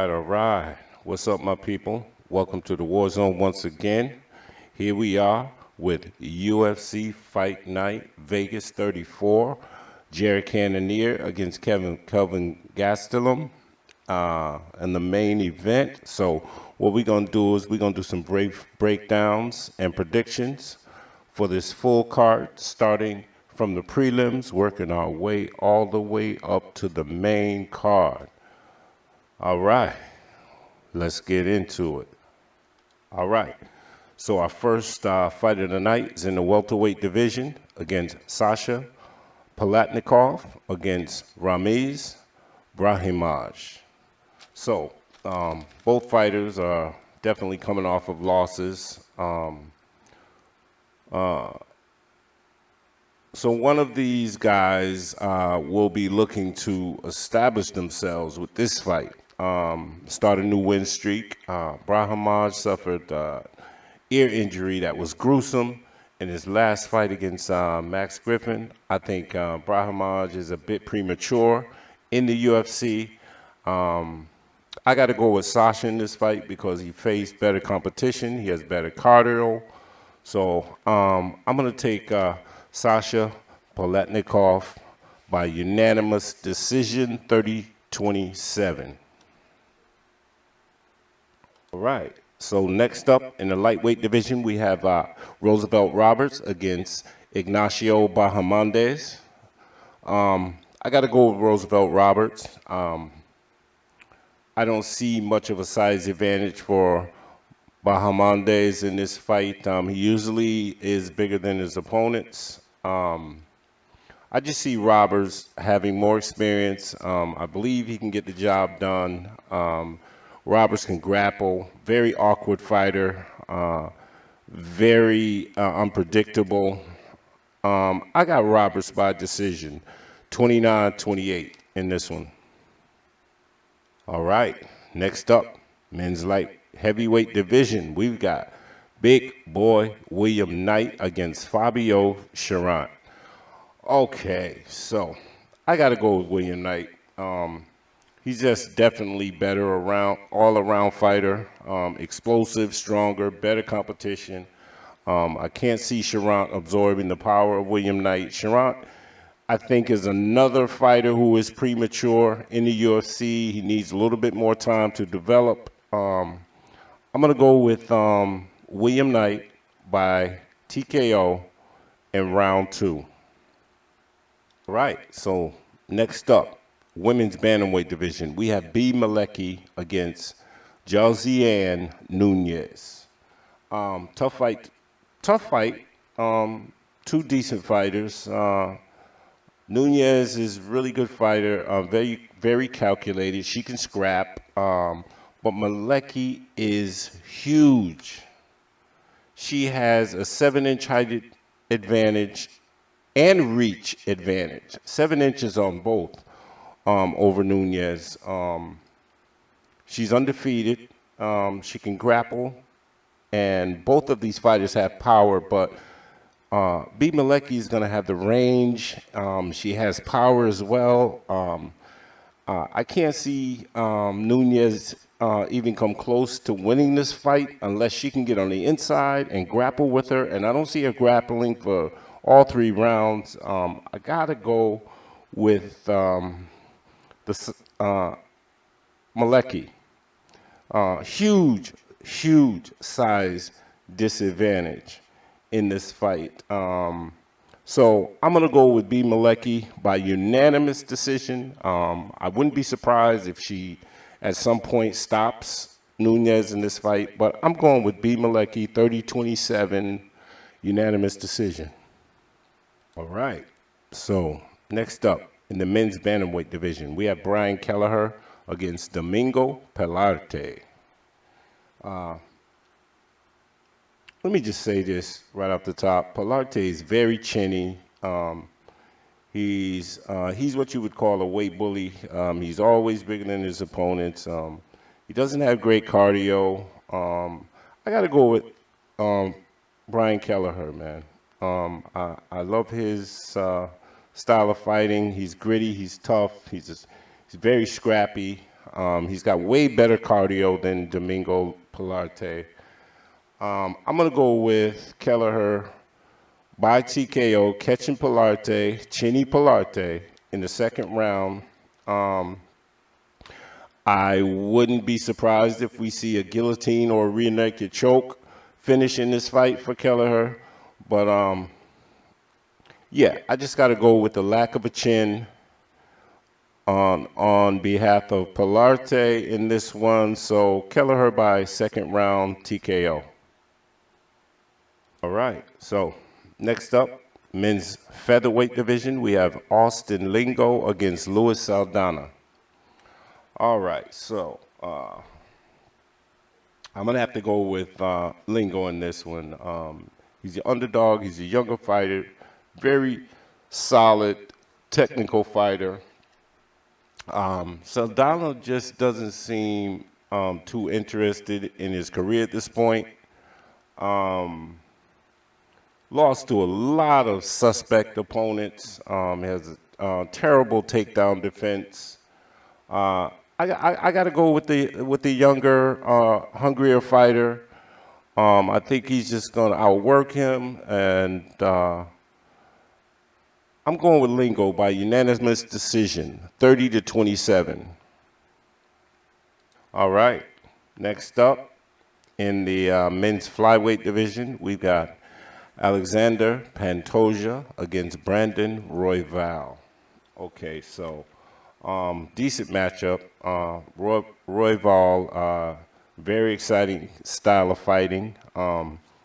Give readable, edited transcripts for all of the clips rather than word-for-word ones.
All right. What's up, my people? Welcome to the War Zone once again. Here we are with UFC Fight Night Vegas 34. Cannonier against Kelvin Gastelum in the main event. So what we're going to do is we're going to do some breakdowns and predictions for this full card, starting from the prelims, working our way all the way up to the main card. All right, let's get into it. All right, so our first fight of the night is in the welterweight division against Sasha. Palatnikov against Ramiz. Brahimaj. So both fighters are definitely coming off of losses. So one of these guys will be looking to establish themselves with this fight. Start a new win streak. Brahimaj suffered ear injury that was gruesome in his last fight against Max Griffin. I think Brahimaj is a bit premature in the UFC. I got to go with Sasha in this fight because he faced better competition. He has better cardio. So I'm going to take Sasha Palatnikov by unanimous decision, 30-27. All right. So next up in the lightweight division, we have Roosevelt Roberts against Ignacio Bahamondes. I got to go with Roosevelt Roberts. I don't see much of a size advantage for Bahamondes in this fight. He usually is bigger than his opponents. I just see Roberts having more experience. I believe he can get the job done. Roberts can grapple, very awkward fighter, very unpredictable. I got Roberts by decision, 29-28 in this one. All right, next up, men's light heavyweight division. We've got big boy William Knight against Fabio Cherant. Okay, so I got to go with William Knight. He's just definitely better all-around fighter, explosive, stronger, better competition. I can't see Cherant absorbing the power of William Knight. Cherant, I think, is another fighter who is premature in the UFC. He needs a little bit more time to develop. I'm going to go with William Knight by TKO in round 2. All right, so next up, women's bantamweight division, we have Malecki against Josianne Nunes. Tough fight. Two decent fighters. Nunes is a really good fighter, very, very calculated. She can scrap, but Malecki is huge. She has a 7-inch height advantage and reach advantage, 7 inches on both. Over Nunes. She's undefeated. She can grapple, and both of these fighters have power, but Malecki is going to have the range. She has power as well. I can't see Nunes even come close to winning this fight unless she can get on the inside and grapple with her, and I don't see her grappling for all 3 rounds. I got to go with Malecki. Huge size disadvantage in this fight. So I'm going to go with Malecki by unanimous decision. I wouldn't be surprised if she at some point stops Nunes in this fight, but I'm going with Malecki, 30-27, unanimous decision. All right, so next up, in the men's bantamweight division, we have Brian Kelleher against Domingo Pilarte. Let me just say this right off the top. Pilarte is very chinny. He's what you would call a weight bully. He's always bigger than his opponents. He doesn't have great cardio. I got to go with Brian Kelleher, man. I love his style of fighting. He's gritty, he's tough, he's very scrappy. He's got way better cardio than Domingo Pilarte. I'm going to go with Kelleher by TKO, catching Pilarte, chinny Pilarte in the second round. I wouldn't be surprised if we see a guillotine or a rear naked choke finish in this fight for Kelleher. But, yeah, I just got to go with the lack of a chin on behalf of Pilarte in this one. So Kelleher by second round TKO. All right, so next up, men's featherweight division, we have Austin Lingo against Luis Saldana. All right, so I'm going to have to go with Lingo in this one. He's the underdog. He's a younger fighter, very solid technical fighter. Saldana just doesn't seem too interested in his career at this point. Lost to a lot of suspect opponents. Has a terrible takedown defense. I got to go with the younger, hungrier fighter. I think he's just going to outwork him, and I'm going with Lingo by unanimous decision, 30-27. All right, next up in the men's flyweight division, we've got Alexandre Pantoja against Brandon Royval. Okay, so decent matchup. Royval, very exciting style of fighting.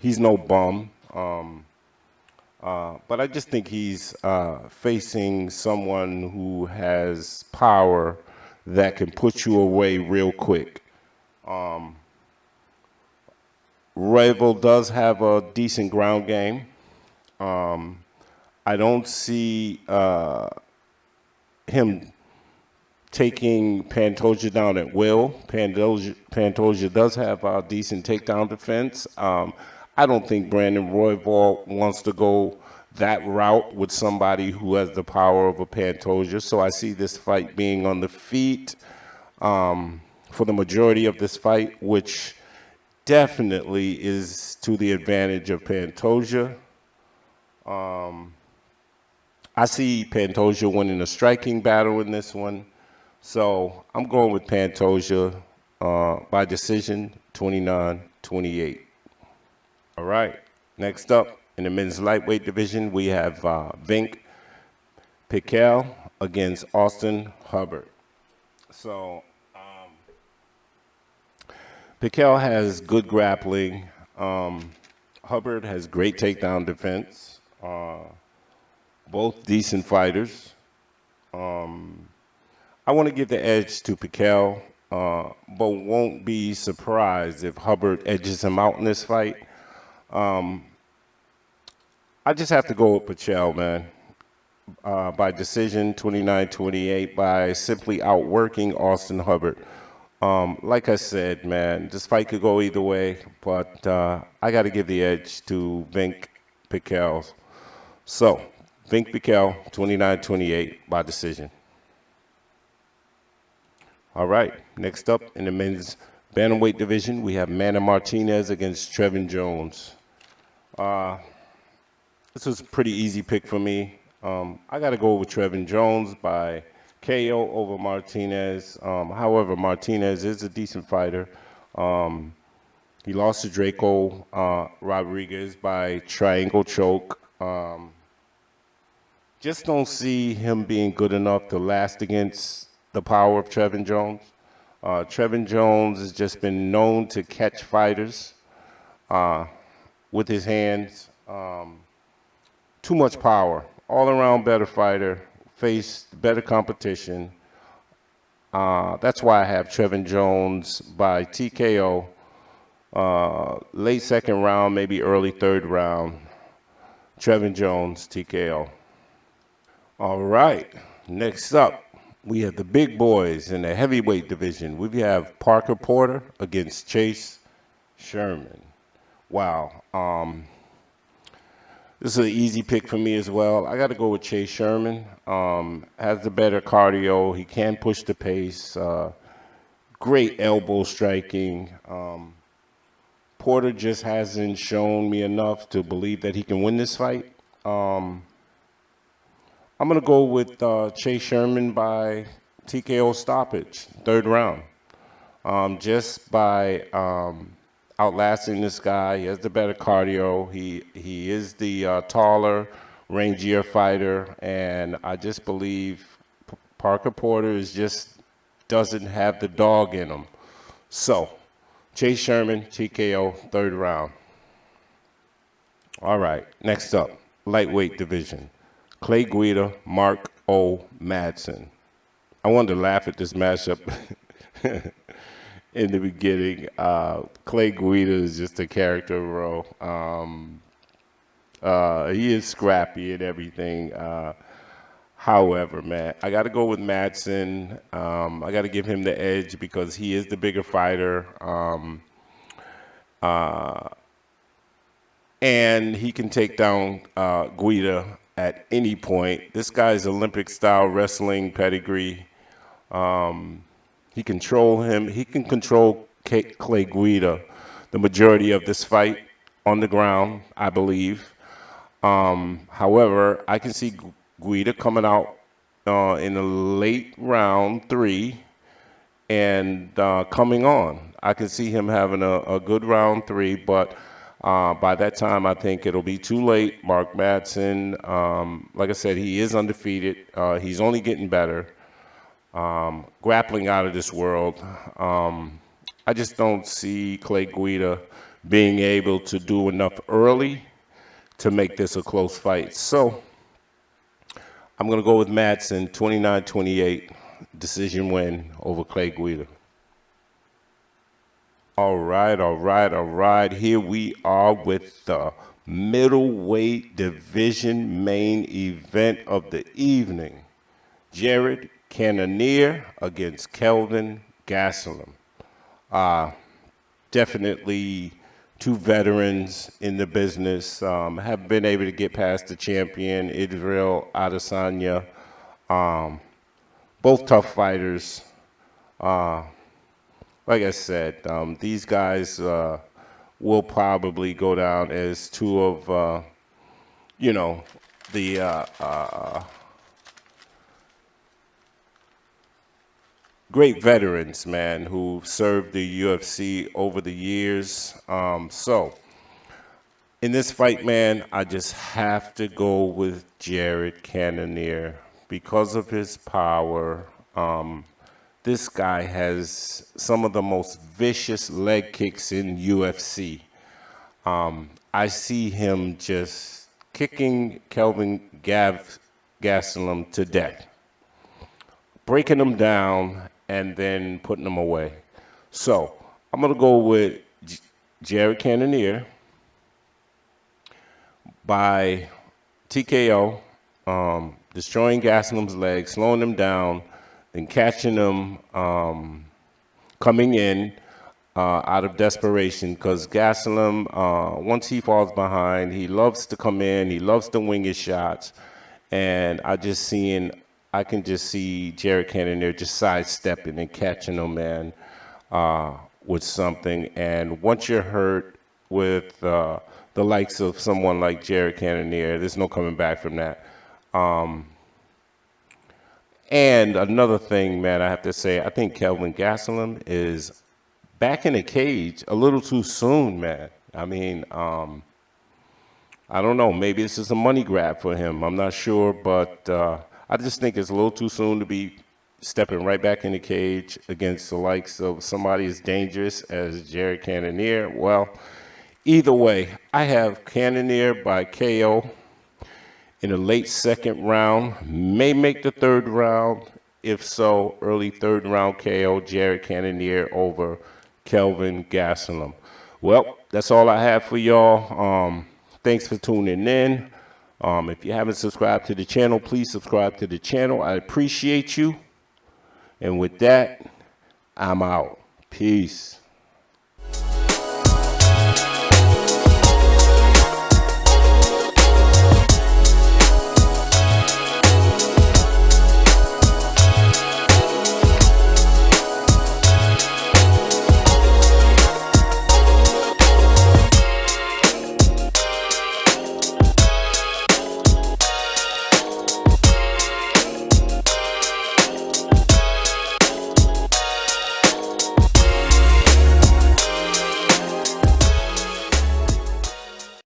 He's no bum, but I just think he's facing someone who has power that can put you away real quick. Royval does have a decent ground game. I don't see him taking Pantoja down at will. Pantoja does have a decent takedown defense. I don't think Brandon Royval wants to go that route with somebody who has the power of a Pantoja. So I see this fight being on the feet for the majority of this fight, which definitely is to the advantage of Pantoja. I see Pantoja winning a striking battle in this one. So I'm going with Pantoja by decision, 29-28. All right, next up in the men's lightweight division, we have Vinc Pichel against Austin Hubbard. So Pichel has good grappling. Hubbard has great takedown defense. Both decent fighters. I want to give the edge to Pichel, but won't be surprised if Hubbard edges him out in this fight. I just have to go with Pichel, man, by decision, 29-28, by simply outworking Austin Hubbard. Like I said, man, this fight could go either way, but I got to give the edge to Vinc Pichel. So, Vinc Pichel, 29-28 by decision. All right, next up in the men's bantamweight division, we have Martinez against Trevin Jones. This was a pretty easy pick for me. I got to go with Trevin Jones by KO over Martinez. However, Martinez is a decent fighter. He lost to Draco Rodriguez by triangle choke. Just don't see him being good enough to last against the power of Trevin Jones. Trevin Jones has just been known to catch fighters with his hands. Too much power. All-around better fighter. Faced better competition. That's why I have Trevin Jones by TKO. Late second round, maybe early third round. Trevin Jones, TKO. All right, next up, we have the big boys in the heavyweight division. We have Parker Porter against Chase Sherman. Wow. This is an easy pick for me as well. I got to go with Chase Sherman. Has the better cardio. He can push the pace. great elbow striking. Porter just hasn't shown me enough to believe that he can win this fight. I'm going to go with Chase Sherman by TKO stoppage, 3rd round. Just by outlasting this guy. He has the better cardio. He is the taller, rangier fighter, and I just believe Parker Porter doesn't have the dog in him. So, Chase Sherman, TKO, 3rd round. All right, next up, lightweight division. Clay Guida, Mark O. Madsen. I wanted to laugh at this matchup in the beginning. Clay Guida is just a character, bro. He is scrappy and everything. However, man, I got to go with Madsen. I got to give him the edge because he is the bigger fighter. And he can take down Guida at any point. This guy's Olympic-style wrestling pedigree. He control him. He can control Clay Guida the majority of this fight on the ground, I believe. However, I can see Guida coming out in the late round 3 and coming on. I can see him having a good round 3, but by that time, I think it'll be too late. Mark Madsen, like I said, he is undefeated. He's only getting better. Grappling out of this world. I just don't see Clay Guida being able to do enough early to make this a close fight. So I'm going to go with Madsen, 29-28, decision win over Clay Guida. All right. Here we are with the middleweight division main event of the evening. Jared Cannonier against Kelvin Gastelum. Definitely two veterans in the business, have been able to get past the champion, Israel Adesanya. Both tough fighters. Like I said, these guys will probably go down as two of, the great veterans, man, who served the UFC over the years. So, in this fight, man, I just have to go with Jared Cannonier because of his power. This guy has some of the most vicious leg kicks in UFC. I see him just kicking Kelvin Gastelum to death, breaking him down, and then putting him away. So I'm going to go with Jared Cannonier by TKO, destroying Gastelum's legs, slowing him down, then catching him coming in out of desperation, because Gastelum, once he falls behind, he loves to come in, he loves to wing his shots, and I can just see Jared Cannonier just sidestepping and catching him, man, with something. And once you're hurt with the likes of someone like Jared Cannonier, there's no coming back from that. And another thing, man, I have to say, I think Kelvin Gastelum is back in the cage a little too soon, man. I mean, I don't know. Maybe this is a money grab for him. I'm not sure, but I just think it's a little too soon to be stepping right back in the cage against the likes of somebody as dangerous as Jared Cannonier. Well, either way, I have Cannonier by KO in the late second round, may make the third round. If so, early third round KO, Jared Cannonier over Kelvin Gastelum. Well, that's all I have for y'all. Thanks for tuning in. If you haven't subscribed to the channel, please subscribe to the channel. I appreciate you. And with that, I'm out. Peace.